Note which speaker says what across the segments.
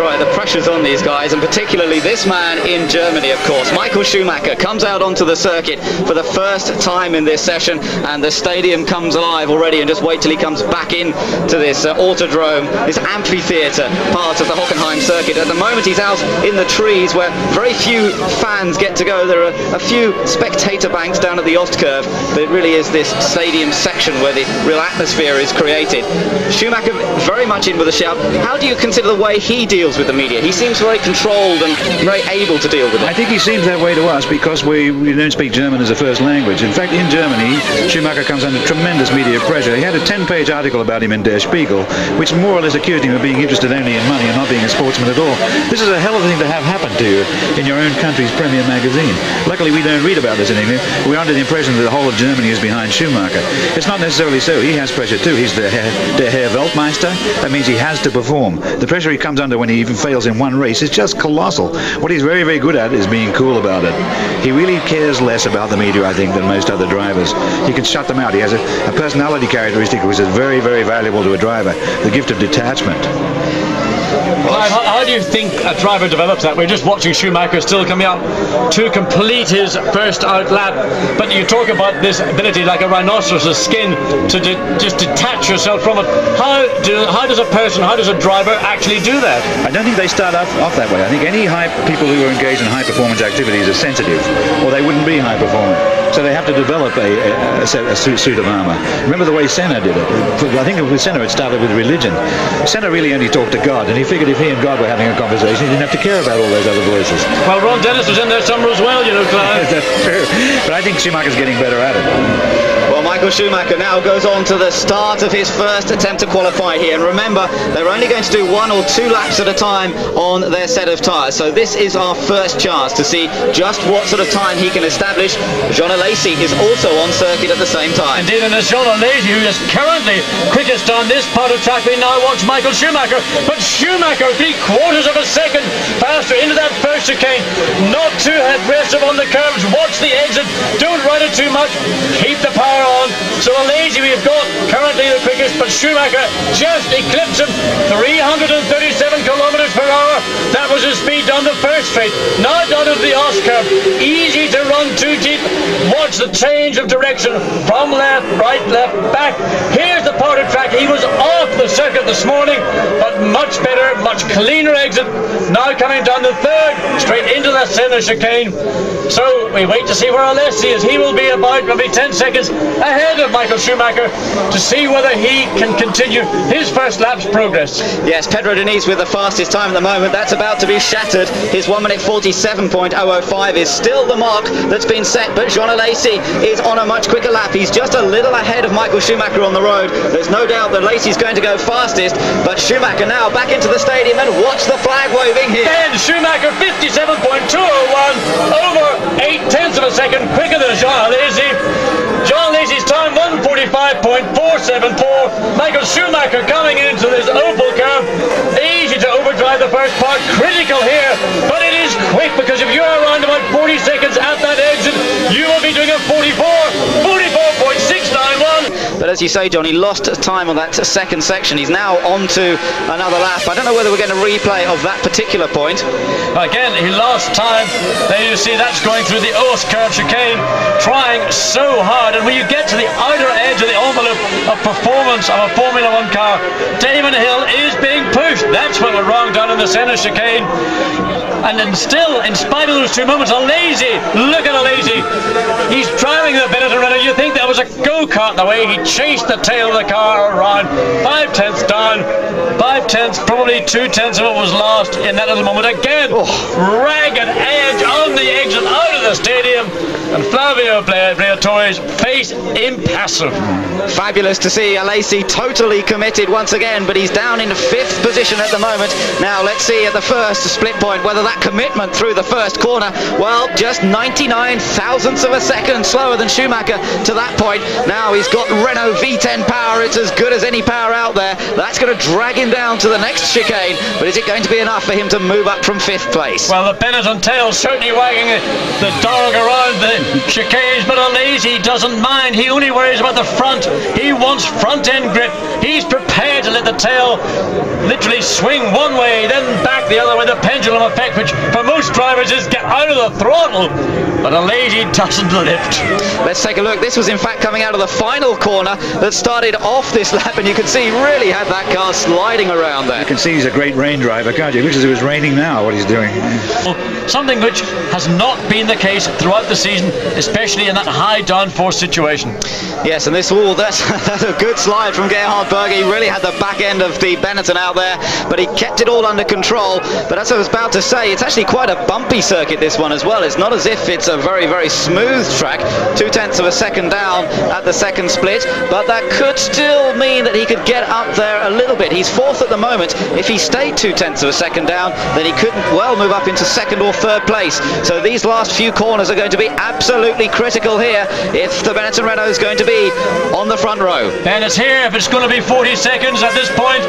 Speaker 1: right, the pressure's on these guys, and particularly this man in Germany, of course. Michael Schumacher comes out onto the circuit for the first time in this session, and the stadium comes alive already, and just wait till he comes back in to this autodrome, this amphitheatre part of the Hockenheim circuit. At the moment he's out in the trees where very few fans get to go. There are a few spectator banks down at the Ostkurve, but it really is this stadium section where the real atmosphere is created. Schumacher very much in with a shout. How do you consider the way he deals with the media? He seems very controlled and very able to deal with it.
Speaker 2: I think he seems that way to us because we don't speak German as a first language. In fact, in Germany, Schumacher comes under tremendous media pressure. He had a 10-page article about him in Der Spiegel, which more or less accused him of being interested only in money and not being a sportsman at all. This is a hell of a thing to have happen to you in your own country's premier magazine. Luckily, we don't read about this in England. We're under the impression that the whole of Germany is behind Schumacher. It's not necessarily so. He has pressure too. He's der Herr Weltmeister. That means he has to perform. The pressure he comes under when he even fails in one race is just colossal. What he's very, very good at is being cool about it. He really cares less about the media, I think, than most other drivers. He can shut them out. He has a personality characteristic which is very, very valuable to a driver, the gift of detachment.
Speaker 3: Clive, how do you think a driver develops that? We're just watching Schumacher still coming up to complete his first out lap, but you talk about this ability like a rhinoceros's skin to just detach yourself from it. How does a person, how does a driver actually do that?
Speaker 2: I don't think they start off that way. I think any people who are engaged in high performance activities are sensitive, or they wouldn't be high performing. So they have to develop a suit of armour. Remember the way Senna did it? I think with Senna it started with religion. Senna really only talked to God, and he figured if he and God were having a conversation, he didn't have to care about all those other voices.
Speaker 3: Well, Ron Dennis was in there somewhere as well, you know, Clive.
Speaker 2: That's true. But I think Schumacher's getting better at it.
Speaker 1: Well, Michael Schumacher now goes on to the start of his first attempt to qualify here. And remember, they're only going to do 1 or 2 laps at a time on their set of tyres. So this is our first chance to see just what sort of time he can establish. Jean Alesi is also on circuit at the same time.
Speaker 3: Indeed, and it's Jean Alesi who is currently quickest on this part of track. We now watch Michael Schumacher, but Schumacher 3/4 of a second faster into that first chicane. Not too aggressive on the curves. Watch the exit. Don't ride it too much. Keep the power on. So Alesi we've got currently the quickest, but Schumacher just eclipsed him. 337 kilometers per hour. That was his speed down the first straight. Now down into the Ostkurve. Easy to run too deep. Watch the change of direction from left, right, left, back. Here's the part of track. He was off the circuit this morning, but much better, much cleaner exit. Now coming down the third, straight into that center chicane. So we wait to see where Alesi is. He will be about maybe 10 seconds ahead of Michael Schumacher to see whether he can continue his first lap's progress.
Speaker 1: Yes, Pedro Diniz with the fastest time at the moment. That's about to be shattered. His 1:47.005 is still the mark that's been set, but Jean Alesi is on a much quicker lap. He's just a little ahead of Michael Schumacher on the road. There's no doubt that Alesi's going to go fastest, but Schumacher now back into the stadium, and watch the flag waving here.
Speaker 3: And Schumacher 57.201, over 0.8 of a second quicker than Jean Alesi. Jean Alesi's time 1:45.474. Michael Schumacher coming into this oval curve. Easy to overdrive the first part. Critical here, but it is quick because if you're around about 40 seconds at that exit, you will be doing a 44.691.
Speaker 1: But as you say, John, he lost time on that second section. He's now on to another lap. I don't know whether we're getting a replay of that particular point.
Speaker 3: Again, he lost time. There you see that's going through the Ostkurve chicane, trying so hard. And when you get to the outer edge of the envelope of performance of a Formula 1 car, Damon Hill is being pushed. That's what went wrong down in the center chicane. And then still, in spite of those 2 moments, Alesi, look at Alesi. He's driving the Benetton Renault. You think that was a go-kart the way he chased the tail of the car around. 5/10 down. 5/10, probably 2/10 of it was lost in that little moment. Again, ragged edge on the exit out of the stadium. And Flavio Briatore's face impassive.
Speaker 1: Fabulous to see Alesi totally committed once again, but he's down in 5th position at the moment. Now let's see at the first split point whether that commitment through the first corner, well, just 99 thousandths of a second slower than Schumacher to that point. Now he's got Renault V10 power. It's as good as any power out there. That's going to drag him down to the next chicane, but is it going to be enough for him to move up from 5th place?
Speaker 3: Well, the Benetton tail certainly wagging the dog around the chicanes, but Alesi doesn't mind. He only worries about the front. He wants front end grip. He's prepared to let the tail literally swing one way, then back the other way, the pendulum effect, which for most drivers is get out of the throttle, but a lady doesn't lift.
Speaker 1: Let's take a look. This was in fact coming out of the final corner that started off this lap, and you can see he really had that car sliding around there.
Speaker 2: You can see he's a great rain driver, can't you? It looks as if it was raining now, what he's doing.
Speaker 3: Something which has not been the case throughout the season, especially in that high downforce situation.
Speaker 1: Yes, and that's a good slide from Gerhard Berger. He really had the back end of the Benetton out there, but he kept it all under control. But as I was about to say, it's actually quite a bumpy circuit, this one as well. It's not as if it's a very, very smooth track. 0.2 of a second down at the second split, but that could still mean that he could get up there a little bit. He's fourth at the moment. If he stayed 0.2 of a second down, then he could well move up into second or third place. So these last few corners are going to be absolutely critical here if the Benetton Renault is going to be on the front row.
Speaker 3: And it's here if it's going to be 40 seconds at this point.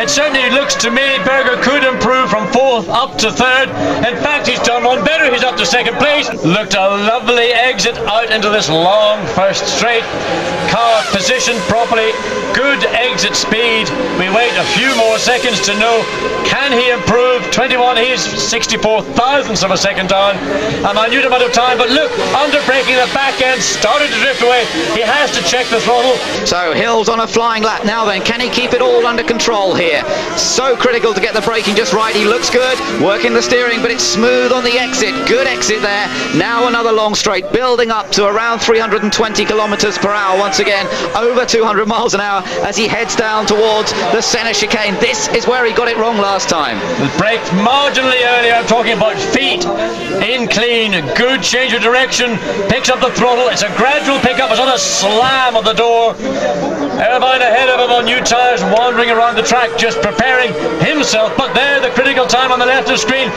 Speaker 3: It certainly looks to me Berger could improve from fourth up to third. In fact, he's done one better. He's up to second place. Looked a lovely exit out into this long first straight. Car positioned properly. Good exit speed. We wait a few more seconds to know, can he improve? 21, he's 64 thousandths of a second down. A minute amount of time, but look, under braking, the back end started to drift away. He has to check the throttle.
Speaker 1: So Hill's on a flying lap now then. Can he keep it all under control here? So critical to get the braking just right. He looks good, working the steering, but it's smooth on the exit. Good exit there. Now another long straight, building up to around 320 kilometers per hour once again, over 200 miles an hour as he heads down towards the center chicane. This is where he got it wrong last time.
Speaker 3: Braked marginally earlier. I'm talking about feet in clean. Good change of direction. Picks up the throttle. It's a gradual pickup. It's not a slam of the door. Irvine ahead of him on new tyres, wandering around the track, just preparing himself. But there, the critical time on the left of the screen.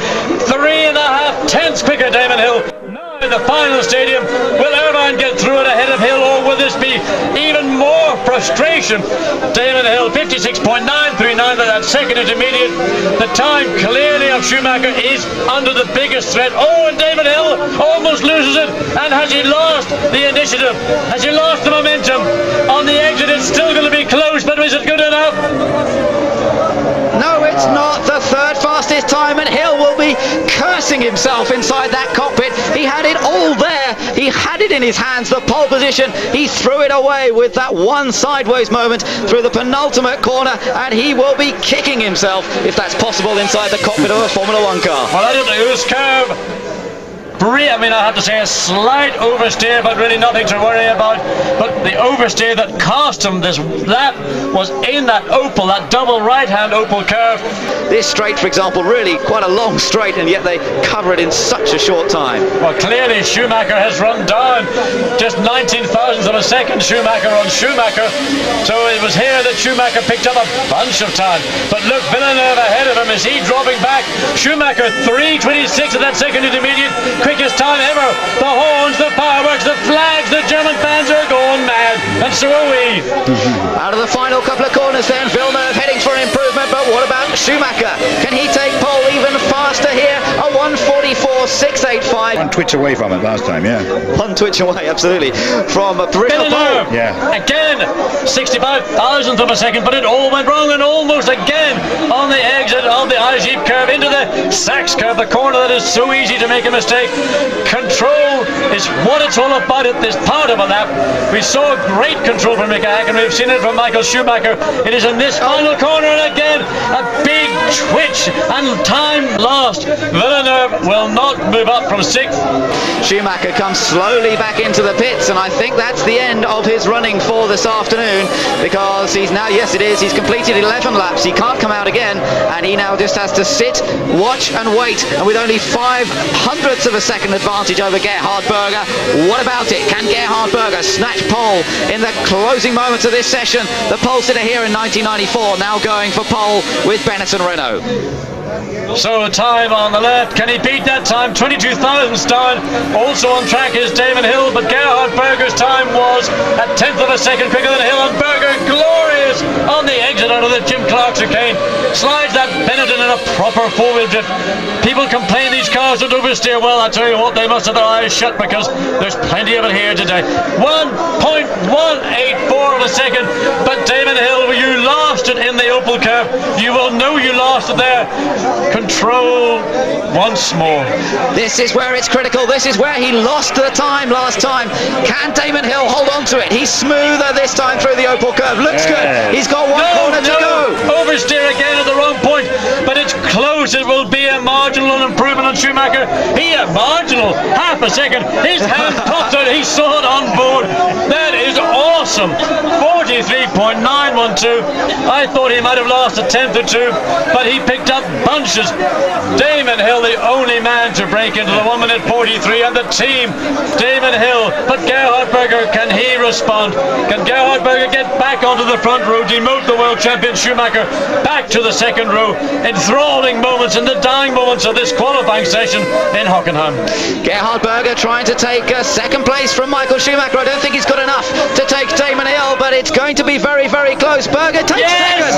Speaker 3: 3.5 tenths quicker, Damon Hill. Now in the final stadium, will Irvine get through it ahead of Hill, or will this be even more frustration? Damon Hill, 56.939 for that second intermediate. The time clearly of Schumacher is under the biggest threat. Oh, and Damon Hill almost loses it. And has he lost the initiative? Has he lost the momentum? On the exit, it's still going to be close, but is it good enough?
Speaker 1: No, it's not. The third fastest time, and Hill will be cursing himself inside that cockpit. He had it all there. He had it in his hands, the pole position. He threw it away with that one sideways moment through the penultimate corner, and he will be kicking himself, if that's possible, inside the cockpit of a Formula One car.
Speaker 3: Well, I don't know whose curve. I mean, I have to say a slight oversteer, but really nothing to worry about. But the oversteer that cost him this lap was in that Opel, that double right-hand Opel curve.
Speaker 1: This straight, for example, really quite a long straight, and yet they cover it in such a short time.
Speaker 3: Well, clearly Schumacher has run down. Just 19 thousandths of a second, Schumacher on Schumacher. So it was here that Schumacher picked up a bunch of time. But look, Villeneuve ahead of him. Is he dropping back? Schumacher 3.26 at that second intermediate. Quickest time ever. The horns, the fireworks, the flags, the German fans are going mad, and so are we.
Speaker 1: Out of the final couple of corners then, Villeneuve heading for improvement, but what about Schumacher? Can he take pole even faster here? A 1:44.685.
Speaker 2: One twitch away from it last time, yeah.
Speaker 1: One twitch away, absolutely, from a provisional pole.
Speaker 2: Yeah.
Speaker 3: Again, 65 thousandth of a second, but it all went wrong, and almost again on the exit of the I-Jeep curve into the Sachs curve, the corner that is so easy to make a mistake. Control is what it's all about at this part of a lap. We saw great control from Mika Häkkinen. We've seen it from Michael Schumacher. It is in this final corner, and again a big twitch and time lost. Villeneuve will not move up from 6th.
Speaker 1: Schumacher comes slowly back into the pits, and I think that's the end of his running for this afternoon, because he's now, yes it is, he's completed 11 laps. He can't come out again, and he now just has to sit, watch and wait, and with only 0.05 of a second advantage over Gerhard Berger. What about it? Can Gerhard Berger snatch pole in the closing moments of this session? The pole sitter here in 1994 now going for pole with Benetton Renault.
Speaker 3: So time on the left, can he beat that time? 22 thousandths down. Also on track is Damon Hill, but Gerhard Berger's time was a 10th of a second quicker than Hill, and Berger glorious on the exit out of the Jim Clark chicane. Slides that Benetton in a proper four-wheel drift. People complain these cars don't oversteer. Well, I tell you what, they must have their eyes shut, because there's plenty of it here today. 1.184 of a second, but Damon Hill, you lost it in the Opel curve, you will know you lost it there. Control once more.
Speaker 1: This is where it's critical. This is where he lost the time last time. Can Damon Hill hold on to it? He's smoother this time through the Opel curve. Looks good. He's got one corner to go.
Speaker 3: Oversteer again at the wrong point, but it's close. It will be a marginal improvement on Schumacher. Marginal, half a second. His hand popped out. He saw it on board. That is awesome. 43.912. I thought he might have lost a tenth or two, but he picked up bunches. Damon Hill, the only man to break into the 1 minute 43, and the team, Damon Hill. But Gerhard Berger, can he respond? Can Gerhard Berger get back onto the front row, demote the world champion Schumacher back to the second row? Enthralling moments in the dying moments of this qualifying session in Hockenheim.
Speaker 1: Gerhard Berger trying to take second place from Michael Schumacher. I don't think he's got enough to take Damon Hill, but it's going to be very, very close. Berger takes second.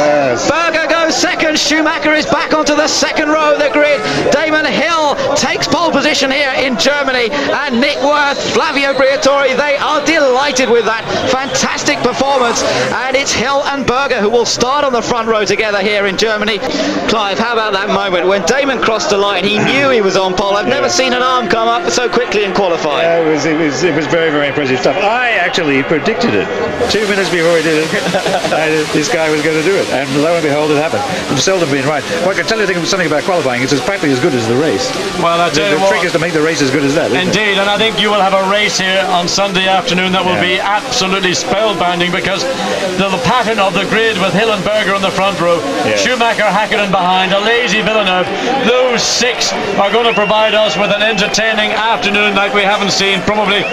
Speaker 1: Berger goes second. Schumacher is back onto the second row of the grid. Damon Hill takes pole position here in Germany, and Nick Wirth, Flavio Briatore, they are delighted with that fantastic performance, and it's Hill and Berger who will start on the front row together here in Germany. Clive, how about that moment when Damon crossed the line? He knew he was on pole. I've never seen an arm come up so quickly in qualifying.
Speaker 2: It was very, very impressive stuff. I actually predicted it 2 minutes before he did it. This guy was going to do it, and lo and behold, it happened. I've seldom been right. Well, I can tell you something about qualifying. It's practically as good as the race.
Speaker 3: Well, I tell you
Speaker 2: the trick is to make the race as good as that.
Speaker 3: Indeed, and I think you will have a race here on Sunday afternoon that will be absolutely spellbinding, because the pattern of the grid with Hill and Berger on the front row, Schumacher, Hakkinen behind, a lazy Villeneuve, those six are going to provide us with an entertaining afternoon like we haven't seen probably